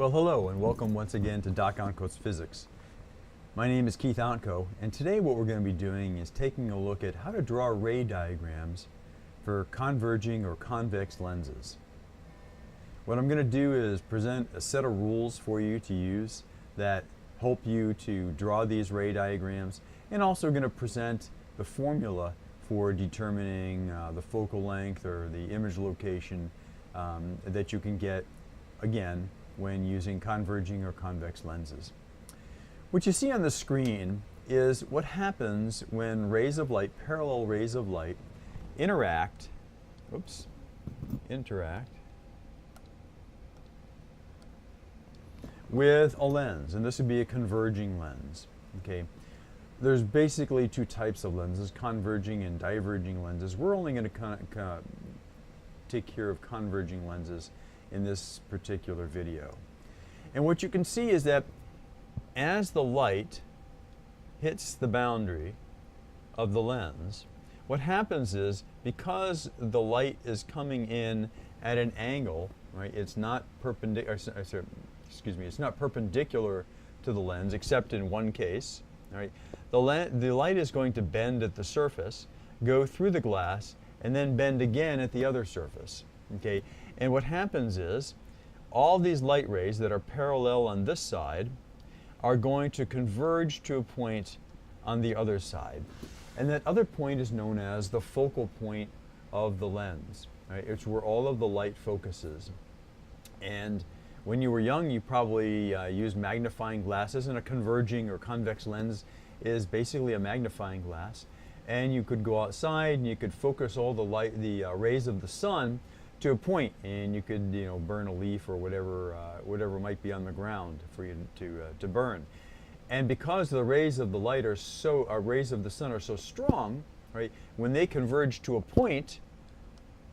Well, hello and welcome once again to Doc Onco's Physics. My name is Keith Onco, and today what we're going to be doing is taking a look at how to draw ray diagrams for converging or convex lenses. What I'm going to do is present a set of rules for you to use that help you to draw these ray diagrams, and also going to present the formula for determining the focal length or the image location that you can get, again, when using converging or convex lenses. What you see on the screen is what happens when rays of light, parallel rays of light, interact with a lens, and this would be a converging lens. Okay, there's basically two types of lenses, converging and diverging lenses. We're only going to take care of converging lenses in this particular video. And what you can see is that as the light hits the boundary of the lens, what happens is, because the light is coming in at an angle, right? It's not perpendicular. It's not perpendicular to the lens, except in one case. Right? The light is going to bend at the surface, go through the glass, and then bend again at the other surface. Okay? And what happens is, all these light rays that are parallel on this side are going to converge to a point on the other side. And that other point is known as the focal point of the lens. Right? It's where all of the light focuses. And when you were young, you probably used magnifying glasses, and a converging or convex lens is basically a magnifying glass. And you could go outside and you could focus all the rays of the sun to a point, and you could burn a leaf or whatever might be on the ground for you to burn. And because the rays of the light rays of the sun are so strong, right? When they converge to a point,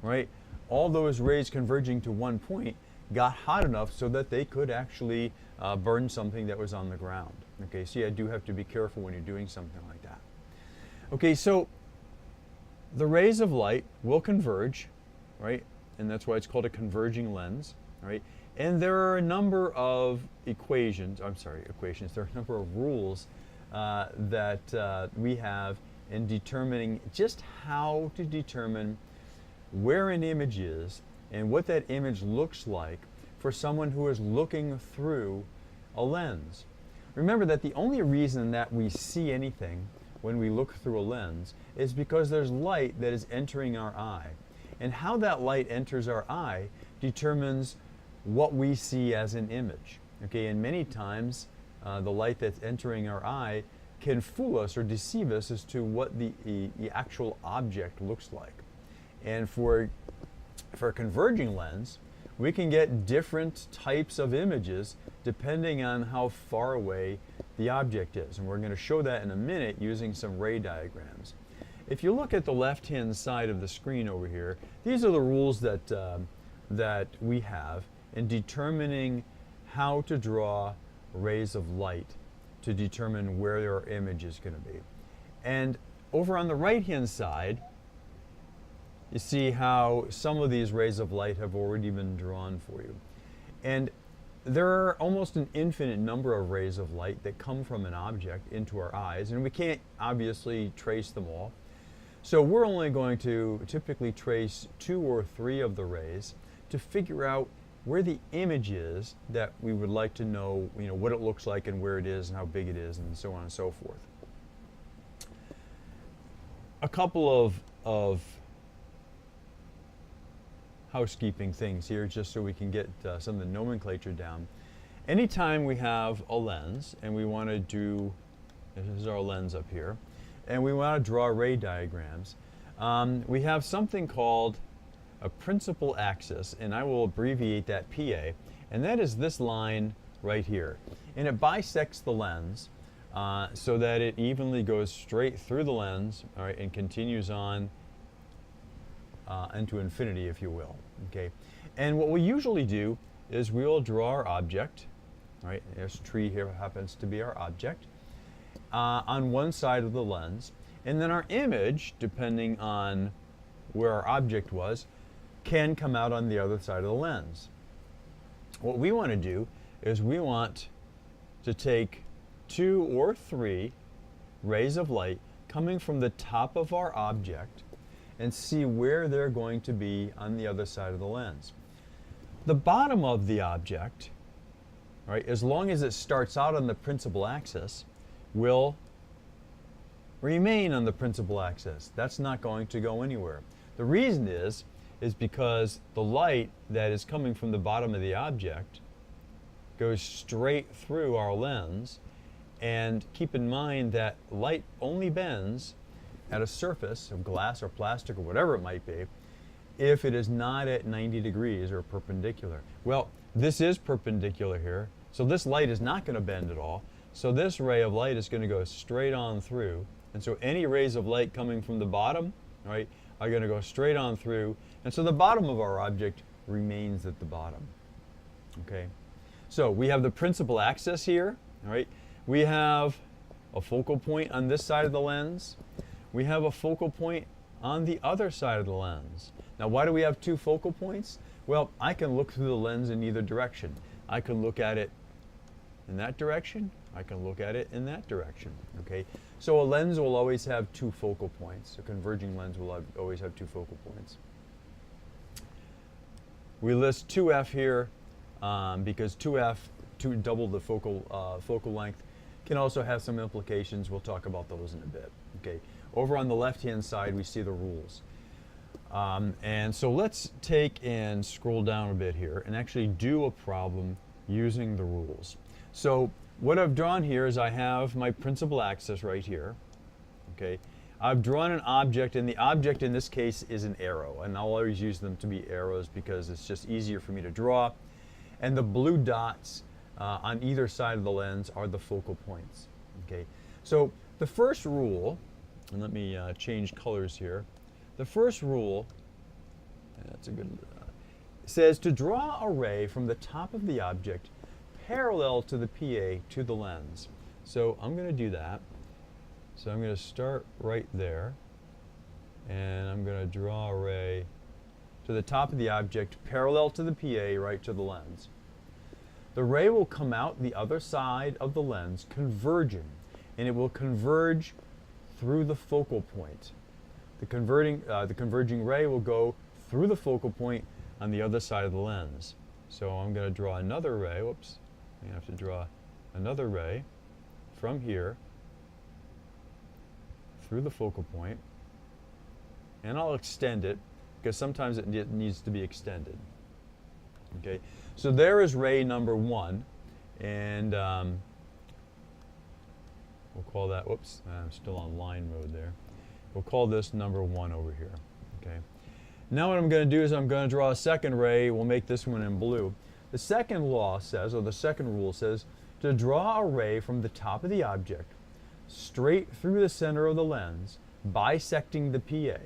right? All those rays converging to one point got hot enough so that they could actually burn something that was on the ground. Okay, so you do have to be careful when you're doing something like that. Okay, so the rays of light will converge, right? And that's why it's called a converging lens, right? And there are a number of there are a number of rules that we have in determining just how to determine where an image is and what that image looks like for someone who is looking through a lens. Remember that the only reason that we see anything when we look through a lens is because there's light that is entering our eye. And how that light enters our eye determines what we see as an image. Okay, and many times the light that's entering our eye can fool us or deceive us as to what the actual object looks like. And for a converging lens, we can get different types of images depending on how far away the object is. And we're going to show that in a minute using some ray diagrams. If you look at the left-hand side of the screen over here, these are the rules that we have in determining how to draw rays of light to determine where our image is going to be. And over on the right-hand side, you see how some of these rays of light have already been drawn for you. And there are almost an infinite number of rays of light that come from an object into our eyes, and we can't obviously trace them all. So we're only going to typically trace 2 or 3 of the rays to figure out where the image is that we would like to know, what it looks like and where it is and how big it is and so on and so forth. A couple of housekeeping things here just so we can get some of the nomenclature down. Anytime we have a lens and we want to do, this is our lens up here, and we want to draw ray diagrams, we have something called a principal axis, and I will abbreviate that PA, and that is this line right here. And it bisects the lens so that it evenly goes straight through the lens, all right, and continues on into infinity, if you will. Okay, and what we usually do is we'll draw our object, right? This tree here happens to be our object on one side of the lens, and then our image, depending on where our object was, can come out on the other side of the lens. What we want to do is we want to take 2 or 3 rays of light coming from the top of our object and see where they're going to be on the other side of the lens. The bottom of the object, right, as long as it starts out on the principal axis, will remain on the principal axis. That's not going to go anywhere. The reason is because the light that is coming from the bottom of the object goes straight through our lens, and keep in mind that light only bends at a surface of glass or plastic or whatever it might be if it is not at 90 degrees or perpendicular. Well, this is perpendicular here, so this light is not going to bend at all. So this ray of light is going to go straight on through, and so any rays of light coming from the bottom, right, are going to go straight on through, and so the bottom of our object remains at the bottom. Okay, so we have the principal axis here, all right. We have a focal point on this side of the lens. We have a focal point on the other side of the lens. Now, why do we have 2 focal points? Well, I can look through the lens in either direction. I can look at it in that direction. I can look at it in that direction. Okay, so a lens will always have 2 focal points. A converging lens will always have 2 focal points. We list 2f here because 2f, double the focal length, can also have some implications. We'll talk about those in a bit. Okay, over on the left-hand side, we see the rules. And so let's take and scroll down a bit here and actually do a problem using the rules. So what I've drawn here is I have my principal axis right here. Okay, I've drawn an object, and the object in this case is an arrow, and I'll always use them to be arrows because it's just easier for me to draw. And the blue dots on either side of the lens are the focal points. Okay, so the first rule, and let me change colors here. The first rule, that's a good, says to draw a ray from the top of the object parallel to the PA to the lens. So I'm going to do that. So I'm going to start right there, and I'm going to draw a ray to the top of the object parallel to the PA right to the lens. The ray will come out the other side of the lens converging, and it will converge through the focal point. The converging ray will go through the focal point on the other side of the lens. So I'm going to draw another ray. Whoops. I have to draw another ray from here through the focal point, and I'll extend it because sometimes it needs to be extended. Okay, so there is ray number 1, and we'll call that, whoops, I'm still on line mode there. We'll call this number 1 over here. Okay, now what I'm going to do is I'm going to draw a second ray. We'll make this one in blue. The second law says, or the second rule says, to draw a ray from the top of the object straight through the center of the lens, bisecting the PA.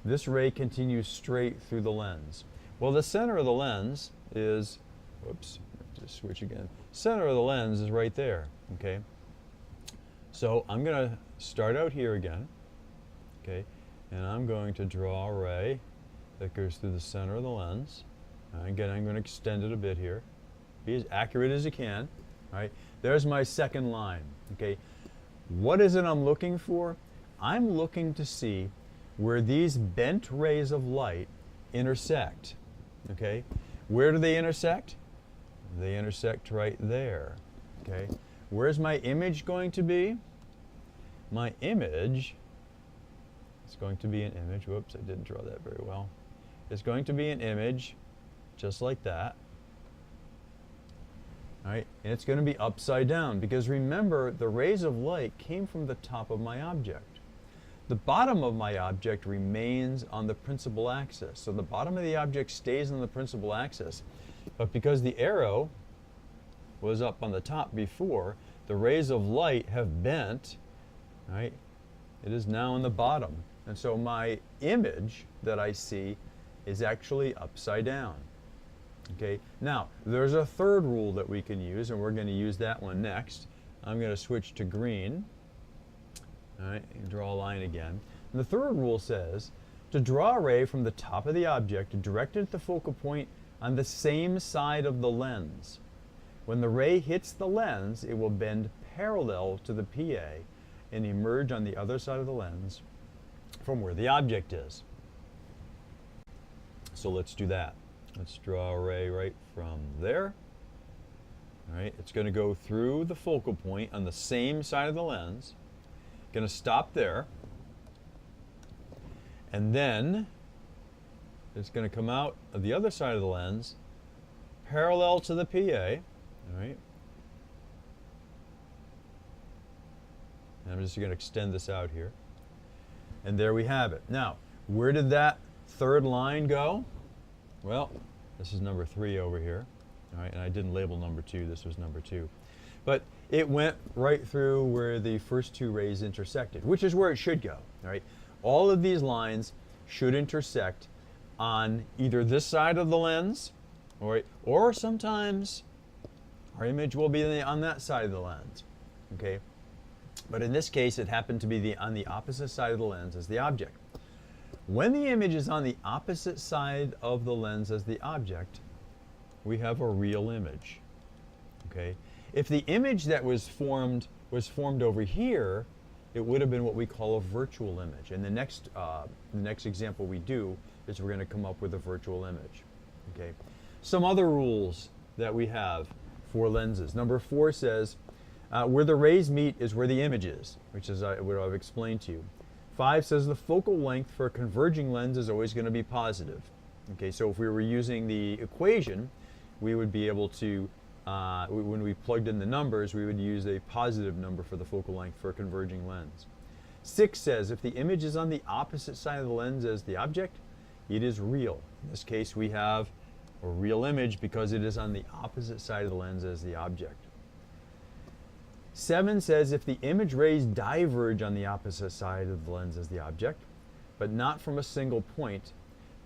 This ray continues straight through the lens. Well, the center of the lens is, whoops, just switch again. Center of the lens is right there, okay? So I'm going to start out here again, okay? And I'm going to draw a ray that goes through the center of the lens. Again, I'm going to extend it a bit here. Be as accurate as you can, right? There's my second line, okay? What is it I'm looking for? I'm looking to see where these bent rays of light intersect. Okay, where do they intersect? They intersect right there. Okay, where's my image going to be? My image is going to be an image. Whoops, I didn't draw that very well. It's going to be an image just like that. All right, and it's going to be upside down because remember, the rays of light came from the top of my object. The bottom of my object remains on the principal axis. So the bottom of the object stays on the principal axis. But because the arrow was up on the top before, the rays of light have bent, right? It is now on the bottom. And so my image that I see is actually upside down. Okay, now there's a third rule that we can use, and we're going to use that one next. I'm going to switch to green. All right, and draw a line again. And the third rule says to draw a ray from the top of the object directed at the focal point on the same side of the lens. When the ray hits the lens, it will bend parallel to the PA and emerge on the other side of the lens from where the object is. So let's do that. Let's draw a ray right from there. All right, it's going to go through the focal point on the same side of the lens. Going to stop there. And then it's going to come out of the other side of the lens, parallel to the PA. All right. And I'm just going to extend this out here. And there we have it. Now, where did that third line go? Well, this is number 3 over here. All right, and I didn't label number 2. This was number 2. But it went right through where the first 2 rays intersected, which is where it should go. All right. All of these lines should intersect on either this side of the lens, all right, or sometimes our image will be on that side of the lens. Okay. But in this case, it happened to be on the opposite side of the lens as the object. When the image is on the opposite side of the lens as the object, we have a real image. Okay? If the image that was formed over here, it would have been what we call a virtual image. And the next example we do is we're going to come up with a virtual image. Okay? Some other rules that we have for lenses. Number 4 says, where the rays meet is where the image is, which is what I've explained to you. 5 says the focal length for a converging lens is always going to be positive. Okay, so if we were using the equation, we would be able to, when we plugged in the numbers, we would use a positive number for the focal length for a converging lens. 6 says if the image is on the opposite side of the lens as the object, it is real. In this case, we have a real image because it is on the opposite side of the lens as the object. 7 says if the image rays diverge on the opposite side of the lens as the object, but not from a single point,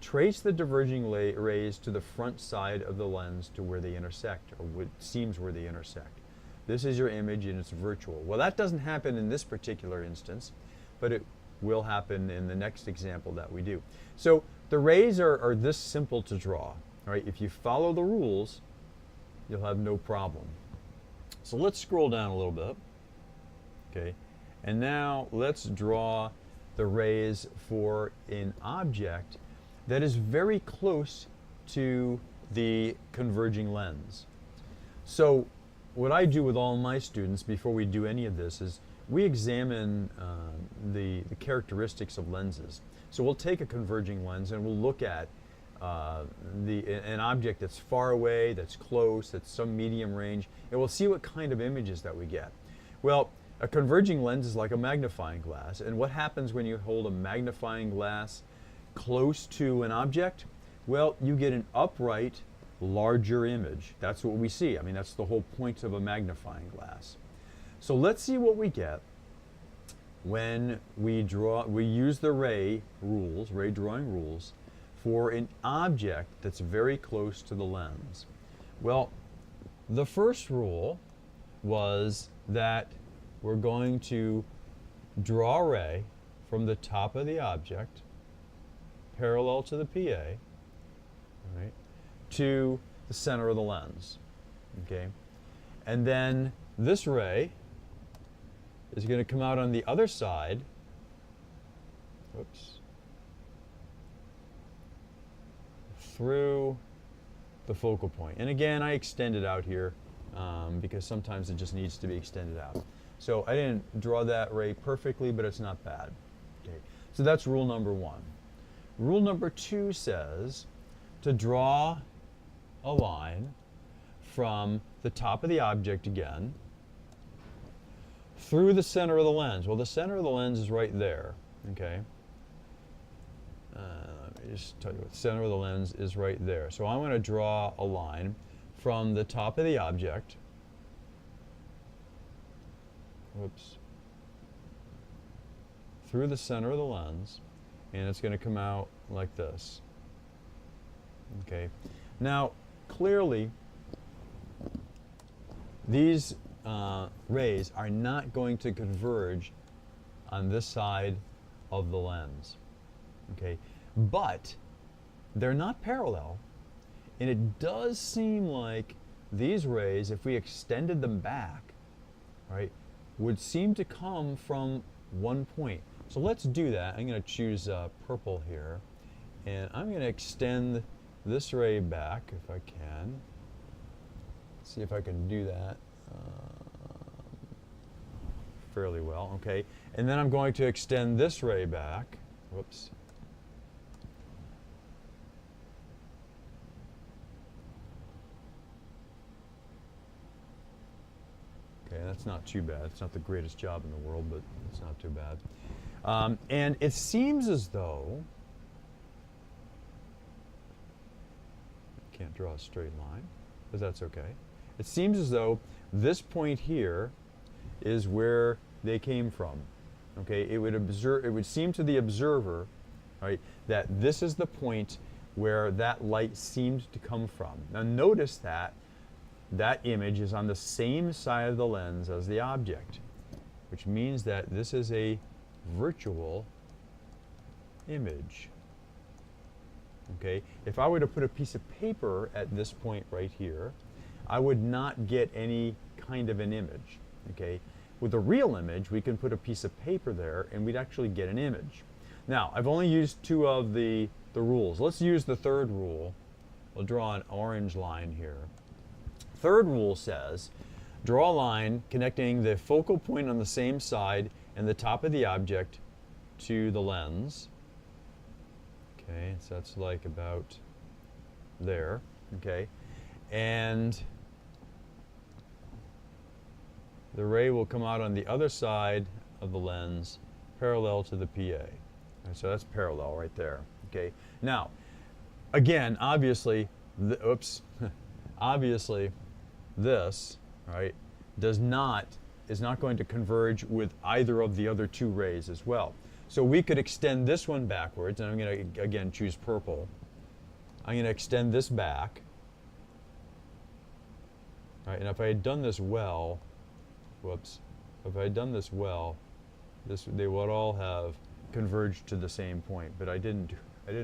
trace the diverging rays to the front side of the lens to where they intersect, or what seems where they intersect. This is your image and it's virtual. Well, that doesn't happen in this particular instance, but it will happen in the next example that we do. So the rays are this simple to draw. All right, if you follow the rules, you'll have no problem. So let's scroll down a little bit. Okay, and now let's draw the rays for an object that is very close to the converging lens. So what I do with all my students before we do any of this is we examine the characteristics of lenses. So we'll take a converging lens and we'll look at an object that's far away, that's close, that's some medium range, and we'll see what kind of images that we get. Well, a converging lens is like a magnifying glass, and what happens when you hold a magnifying glass close to an object? Well, you get an upright, larger image. That's what we see. I mean, that's the whole point of a magnifying glass. So let's see what we get when we use the ray drawing rules, for an object that's very close to the lens. Well, the first rule was that we're going to draw a ray from the top of the object, parallel to the PA, right, to the center of the lens. Okay? And then this ray is going to come out on the other side. Whoops. Through the focal point. And again, I extend it out here because sometimes it just needs to be extended out. So I didn't draw that ray perfectly, but it's not bad. Okay. So that's rule number 1. Rule number 2 says to draw a line from the top of the object again through the center of the lens. Well, the center of the lens is right there. Okay. Let me just tell you what the center of the lens is right there. So I'm going to draw a line from the top of the object. Whoops. Through the center of the lens, and it's going to come out like this. Okay. Now, clearly, these rays are not going to converge on this side of the lens. Okay. But they're not parallel, and it does seem like these rays, if we extended them back, right, would seem to come from one point. So let's do that. I'm going to choose purple here, and I'm going to extend this ray back if I can. See if I can do that fairly well. Okay, and then I'm going to extend this ray back. Whoops. Okay, that's not too bad. It's not the greatest job in the world, but it's not too bad. And it seems as though, can't draw a straight line, but that's okay. It seems as though this point here is where they came from. Okay, it would seem to the observer, right, that this is the point where that light seemed to come from. Now notice that that image is on the same side of the lens as the object, which means that this is a virtual image. Okay, if I were to put a piece of paper at this point right here, I would not get any kind of an image. Okay, with a real image, we can put a piece of paper there and we'd actually get an image. Now, I've only used two of the rules. Let's use the third rule. We'll draw an orange line here. Third rule says, draw a line connecting the focal point on the same side and the top of the object to the lens. Okay, so that's like about there. Okay, and the ray will come out on the other side of the lens parallel to the PA. And so that's parallel right there. Okay, now again, obviously, obviously this, right, is not going to converge with either of the other two rays as well. So we could extend this one backwards, and I'm going to again choose purple. I'm going to extend this back. Right, and if I had done this well, if I had done this well, they would all have converged to the same point, but I didn't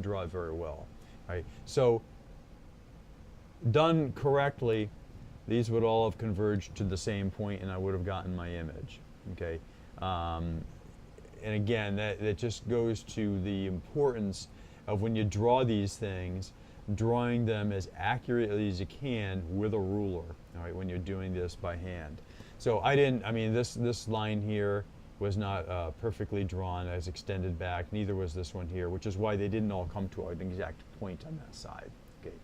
draw it very well. Right? So done correctly, these would all have converged to the same point and I would have gotten my image. Okay, and again, that just goes to the importance of when you draw these things, drawing them as accurately as you can with a ruler, all right, when you're doing this by hand. So this line here was not perfectly drawn as extended back, neither was this one here, which is why they didn't all come to an exact point on that side. Okay,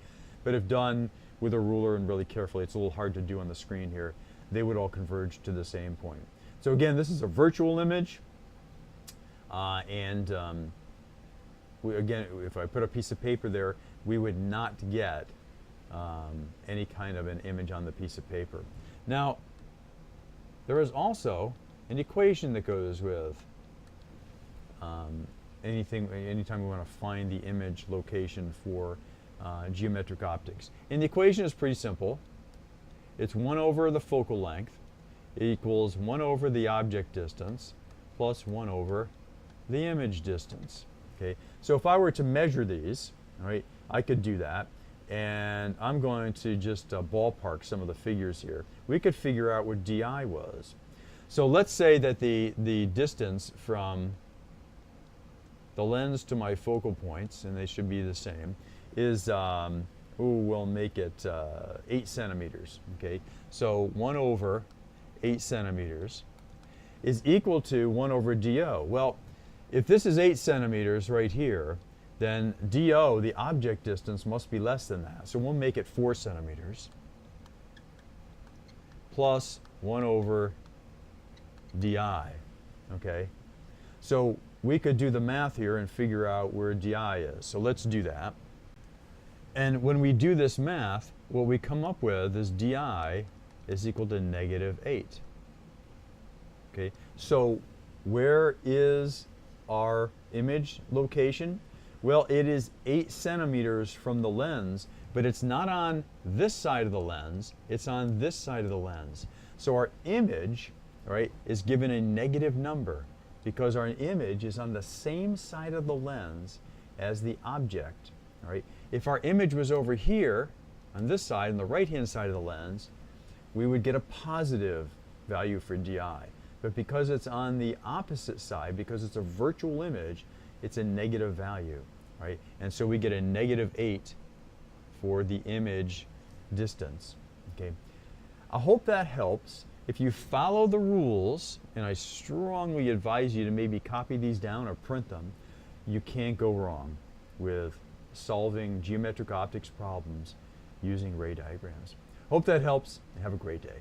but if done with a ruler and really carefully, it's a little hard to do on the screen here, they would all converge to the same point. So again, this is a virtual image, again, if I put a piece of paper there, we would not get any kind of an image on the piece of paper. Now, there is also an equation that goes with anytime we want to find the image location for geometric optics. And the equation is pretty simple. It's 1 over the focal length equals 1 over the object distance plus 1 over the image distance. Okay, so if I were to measure these, all right, I could do that, and I'm going to just ballpark some of the figures here. We could figure out what DI was. So let's say that the distance from the lens to my focal points, and they should be the same, is, we'll make it 8 centimeters. Okay, so 1 over 8 centimeters is equal to 1 over DO. Well, if this is 8 centimeters right here, then DO, the object distance, must be less than that. So we'll make it 4 centimeters plus 1 over DI. Okay, so we could do the math here and figure out where DI is. So let's do that. And when we do this math, what we come up with is DI is equal to -8. Okay, so where is our image location? Well, it is 8 centimeters from the lens, but it's not on this side of the lens, it's on this side of the lens. So our image, right, is given a negative number because our image is on the same side of the lens as the object. Right? If our image was over here, On this side, on the right-hand side of the lens, we would get a positive value for di. But because it's on the opposite side, because it's a virtual image, it's a negative value, right? And so we get a -8 for the image distance, okay? I hope that helps. If you follow the rules, and I strongly advise you to maybe copy these down or print them, you can't go wrong with solving geometric optics problems using ray diagrams. Hope that helps, and have a great day.